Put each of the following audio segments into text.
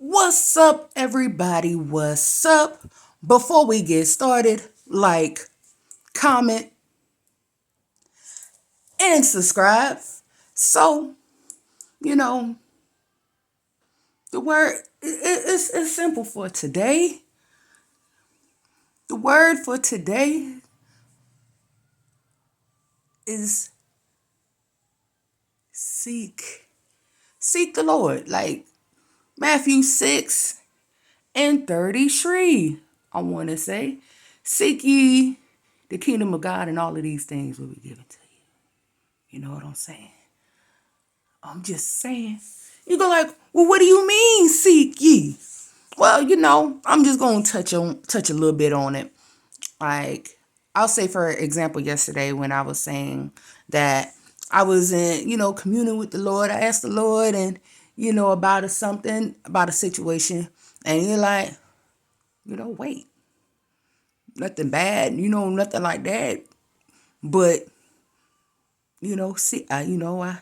What's up, everybody? What's up? Before we get started, like, comment, and subscribe. So, you know, the word it's simple for today. The word for today is seek. Seek the Lord. Like Matthew 6:33. I want to say, seek ye the kingdom of God, and all of these things will be given to you. You know what I'm saying? I'm just saying. You go like, well, what do you mean, seek ye? Well, I'm just gonna touch a little bit on it. Like, I'll say for example, yesterday when I was saying that I was in, communing with the Lord. I asked the Lord and about something, about a situation, and you're like, wait, nothing bad, nothing like that. But I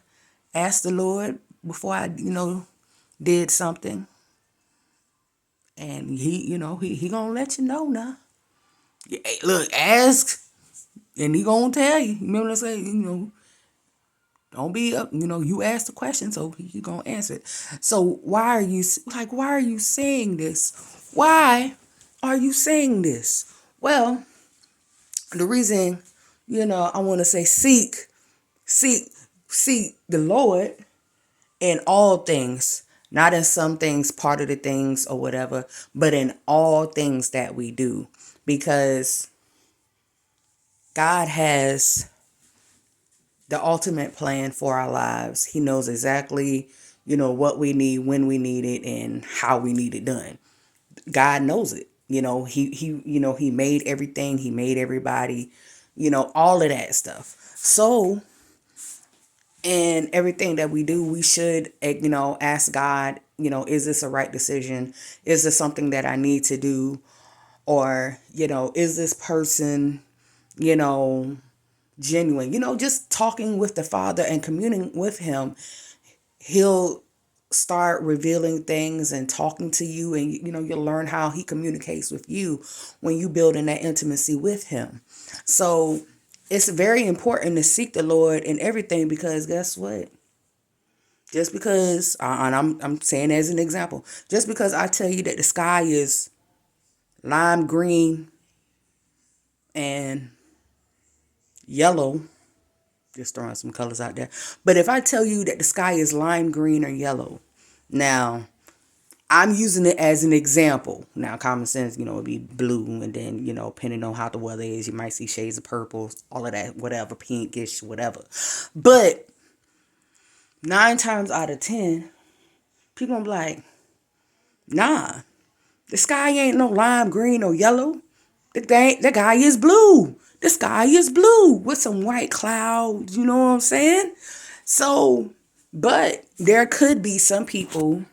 asked the Lord before I, did something, and he gonna let you know now. Hey, look, ask, and he gonna tell you. Remember I say, don't be up. You ask the question, so he gonna answer it. So why are you saying this? Why are you saying this? Well, the reason, I want to say seek, seek the Lord in all things, not in some things, part of the things or whatever, but in all things that we do, because God has the ultimate plan for our lives. He knows exactly, what we need, when we need it, and how we need it done. God knows it. He made everything. He made everybody, all of that stuff. So, in everything that we do, we should, ask God, is this a right decision? Is this something that I need to do? Or, is this person, you know, genuine? Just talking with the Father and communing with Him, He'll start revealing things and talking to you, and you'll learn how He communicates with you when you build in that intimacy with Him. So it's very important to seek the Lord in everything, because guess what? Just because, and I'm saying as an example, just because I tell you that the sky is lime green and yellow, just throwing some colors out there. But if I tell you that the sky is lime green or yellow, now I'm using it as an example. Now, common sense, it'd be blue, and then, depending on how the weather is, you might see shades of purple, all of that, whatever, pinkish, whatever. But 9 times out of 10, people gonna be like, nah, the sky ain't no lime green or yellow. The guy is blue. The sky is blue with some white clouds. You know what I'm saying? So, but there could be some people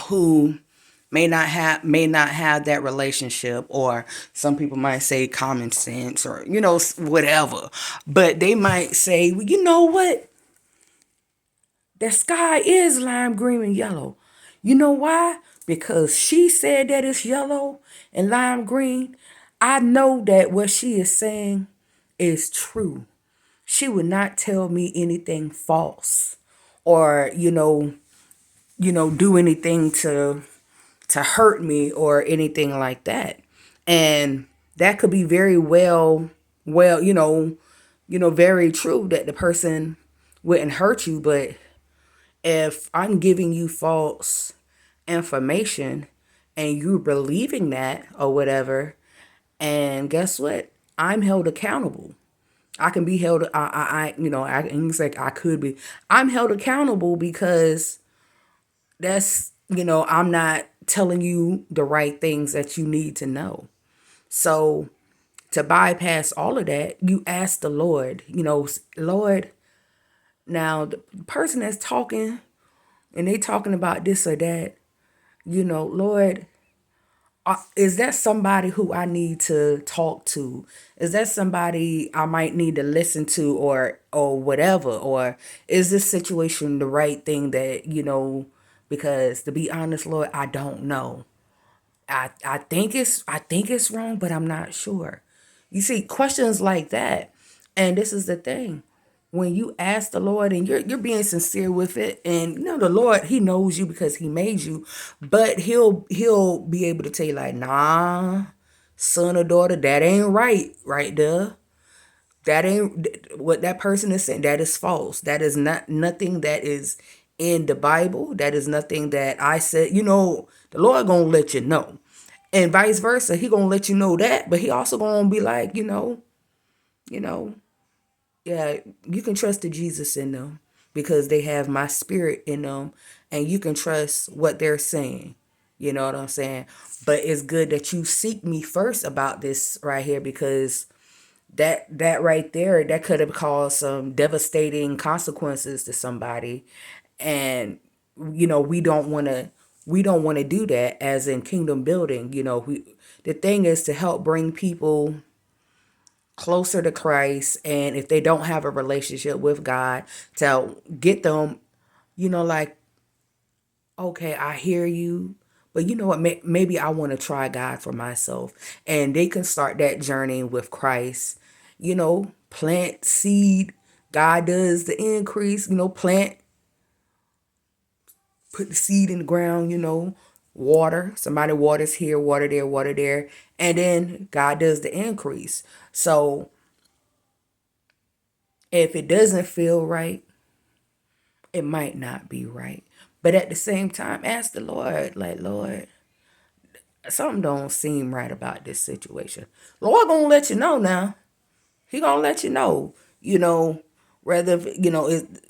who may not have that relationship, or some people might say common sense, or whatever. But they might say, well, you know what? The sky is lime green and yellow. You know why? Because she said that it's yellow and lime green. I know that what she is saying is true. She would not tell me anything false, or do anything to hurt me or anything like that. And that could be very well, very true, that the person wouldn't hurt you. But if I'm giving you false information and you believing that or whatever, and guess what? I'm held accountable. I can be held, I can say I could be. I'm held accountable because I'm not telling you the right things that you need to know. So to bypass all of that, you ask the Lord, Lord, now the person that's talking and they talking about this or that, Lord, is that somebody who I need to talk to? Is that somebody I might need to listen to, or whatever? Or is this situation the right thing that, because to be honest, Lord, I don't know. I think it's wrong, but I'm not sure. You see, questions like that, and this is the thing. When you ask the Lord and you're being sincere with it, and the Lord, He knows you because He made you, but He'll be able to tell you like, nah, son or daughter, that ain't right there. That ain't what that person is saying. That is false. That is not nothing that is in the Bible. That is nothing that I said. The Lord gonna let you know, and vice versa. He gonna let you know that, but He also gonna be like, you know, yeah, you can trust the Jesus in them because they have my spirit in them, and you can trust what they're saying. You know what I'm saying? But it's good that you seek me first about this right here, because that right there, that could have caused some devastating consequences to somebody. And we don't want to do that. As in kingdom building, the thing is to help bring people closer to Christ, and if they don't have a relationship with God, to get them, like, okay, I hear you, but you know what? Maybe I want to try God for myself. And they can start that journey with Christ. Plant seed. God does the increase. Plant, put the seed in the ground, water. Somebody waters here, water there, water there. And then God does the increase. So if it doesn't feel right, it might not be right. But at the same time, ask the Lord, like, Lord, something don't seem right about this situation. Lord gonna let you know now. He gonna let you know. Rather,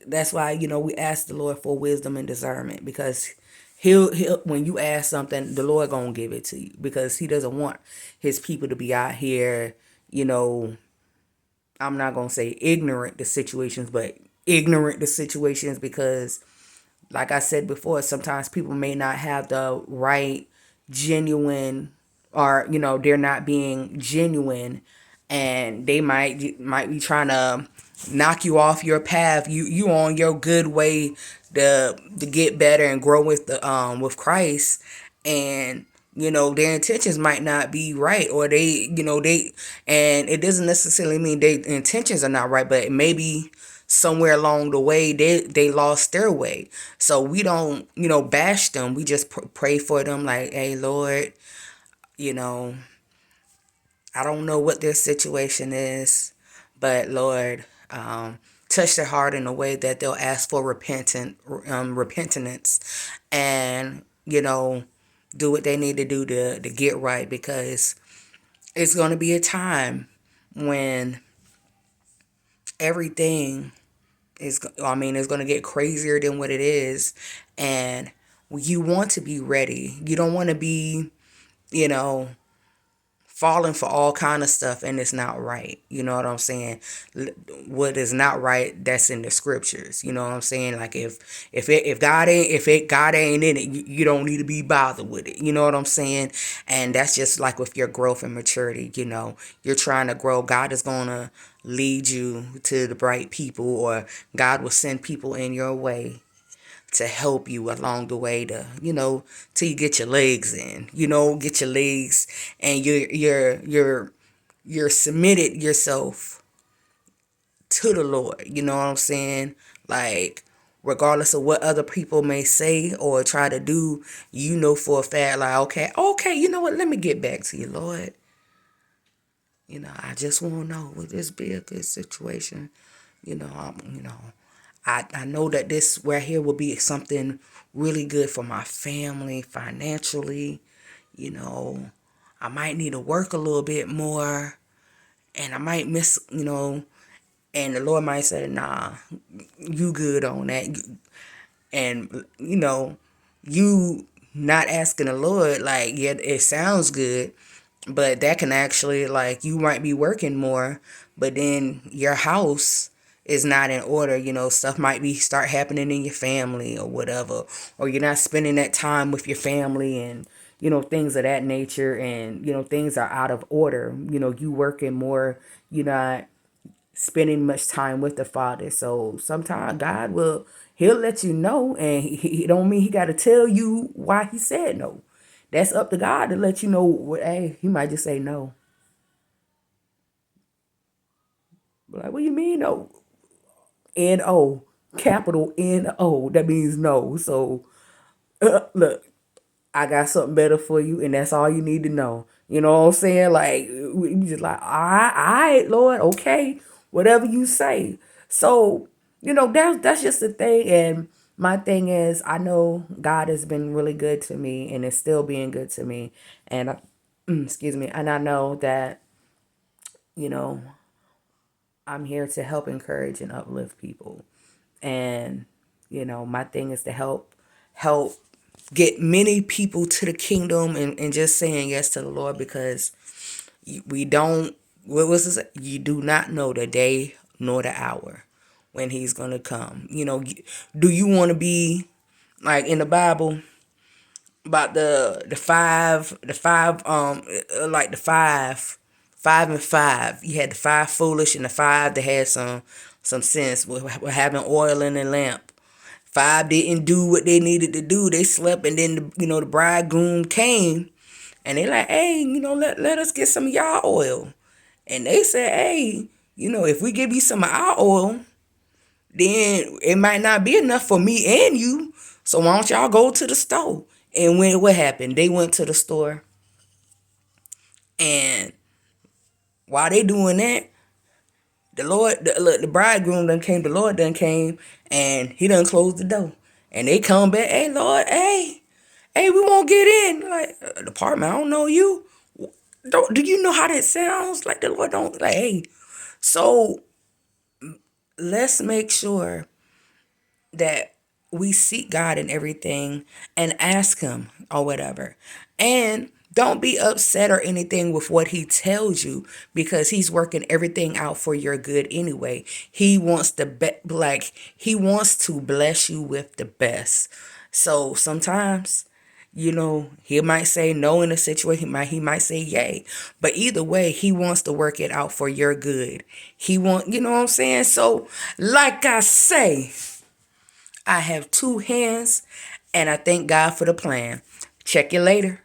that's why we ask the Lord for wisdom and discernment, because he'll when you ask something, the Lord gonna give it to you, because He doesn't want His people to be out here. I'm not gonna say ignorant to situations, but ignorant to situations, because like I said before, sometimes people may not have the right, genuine, or they're not being genuine, and they might be trying to knock you off your path. You on your good way to get better and grow with Christ, and their intentions might not be right, or and it doesn't necessarily mean their intentions are not right, but maybe somewhere along the way they lost their way. So we don't bash them. We just pray for them, like, hey, Lord, you know I don't know what their situation is, but Lord, touch their heart in a way that they'll ask for repentance, and do what they need to do to get right, because it's going to be a time when everything it's going to get crazier than what it is, and you want to be ready. You don't want to be, you know, falling for all kind of stuff and it's not right. You know what I'm saying? What is not right, that's in the scriptures. You know what I'm saying? Like, if God ain't in it, you don't need to be bothered with it. You know what I'm saying? And that's just like with your growth and maturity. You're trying to grow. God is gonna lead you to the right people, or God will send people in your way to help you along the way, to till you get your legs in, get your legs, and you're submitted yourself to the Lord. You know what I'm saying? Like, regardless of what other people may say or try to do, for a fact, like, okay, you know what, let me get back to you, Lord. I just want to know, will this be a good situation? I know that this right here will be something really good for my family financially. You know, I might need to work a little bit more, and I might miss, and the Lord might say, nah, you good on that. And, you not asking the Lord, like, yeah, it sounds good, but that can actually, like, you might be working more, but then your house is not in order. Stuff might be start happening in your family or whatever, or you're not spending that time with your family, and things of that nature, and things are out of order. You working more, you're not spending much time with the Father. So sometimes He'll let you know, and he don't mean He got to tell you why He said no. That's up to God to let you know. Hey, He might just say no. Like, what do you mean no? N-O, capital N-O. That means no. So look, I got something better for you, and that's all you need to know. You know what I'm saying? Like, we just like, all right, Lord, okay, whatever you say. So, that's just the thing. And my thing is, I know God has been really good to me, and is still being good to me. And excuse me, and I know that you know I'm here to help encourage and uplift people. And my thing is to help get many people to the kingdom, and just saying yes to the Lord, because we don't, what was this, you do not know the day nor the hour when He's gonna come. Do you want to be like in the Bible about the five and five? You had the five foolish and the five that had some sense, with having oil in the lamp. Five didn't do what they needed to do. They slept, and then the bridegroom came, and they like, hey, let us get some of y'all oil. And they said, hey, if we give you some of our oil, then it might not be enough for me and you. So why don't y'all go to the store? And what happened? They went to the store, and while they doing that, the bridegroom done came. The Lord done came, and He done closed the door. And they come back, hey Lord, hey, we won't get in. Like, department, I don't know you. Do you know how that sounds? Like, the Lord don't, like, hey. So let's make sure that we seek God in everything and ask Him or whatever. And don't be upset or anything with what He tells you, because He's working everything out for your good anyway. He wants He wants to bless you with the best. So sometimes, He might say no in a situation. He might say yay. But either way, He wants to work it out for your good. You know what I'm saying? So, like I say, I have two hands, and I thank God for the plan. Check you later.